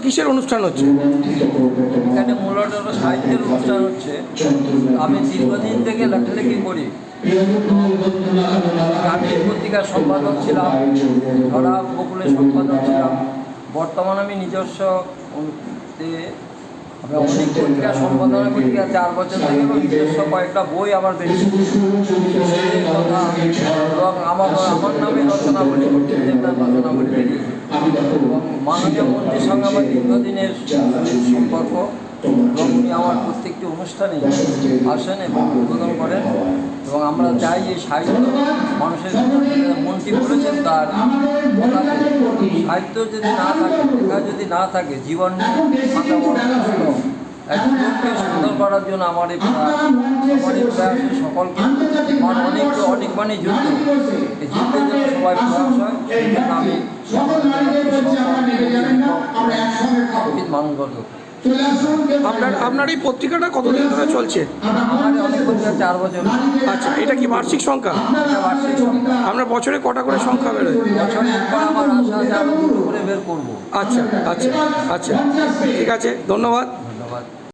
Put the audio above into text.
কিসের অনুষ্ঠান হচ্ছে? এখানে মূলত সাহিত্যের অনুষ্ঠান হচ্ছে। আমি দীর্ঘদিন থেকে লেখালেখি করি। গানের পত্রিকার সম্পাদক ছিলাম, ধরা বকুলের সম্পাদক ছিলাম। বর্তমানে আমি নিজস্ব অনেক পত্রিকা সম্পাদনা করি 4 বছর থেকে, এবং নিজস্ব কয়েকটা বই আমার বেরিয়েছে কথা, এবং আমার নামে রচনাবলী, কঠিন দেবনাথ রচনাবলী বেরিয়েছে। এবং মাননীয় মন্ত্রীর সঙ্গে আমার দীর্ঘদিনের সম্পর্ক, এবং উনি আমার প্রত্যেকটি অনুষ্ঠানে আসেন এবং উদ্বোধন করেন। এবং আমরা চাই যে সাহিত্য মানুষের মনটি বলেছেন তার কথাতে, সাহিত্য যদি না থাকে, লেখা যদি না থাকে, জীবন মাথা বড় কষ্ট। এক জীবনকে সুন্দর করার জন্য আমার এই প্রয়াসে সকলকে আমার অনেক মানে যুদ্ধ, এই যুদ্ধের জন্য সবাই প্রয়াস হয়। সেই জন্য আমি মানগত। আপনার এই পত্রিকাটা কতদিন ধরে চলছে? আমার অনেক পত্রিকা 4 বছর। আচ্ছা, এটা কি বার্ষিক সংখ্যা? বার্ষিক সংখ্যা। আমরা বছরে কটা করে সংখ্যা বেরোয়? বছরে একবার আমার আশা আছে আরও 2 করে বের করবো। আচ্ছা আচ্ছা আচ্ছা, ঠিক আছে, ধন্যবাদ। ধন্যবাদ।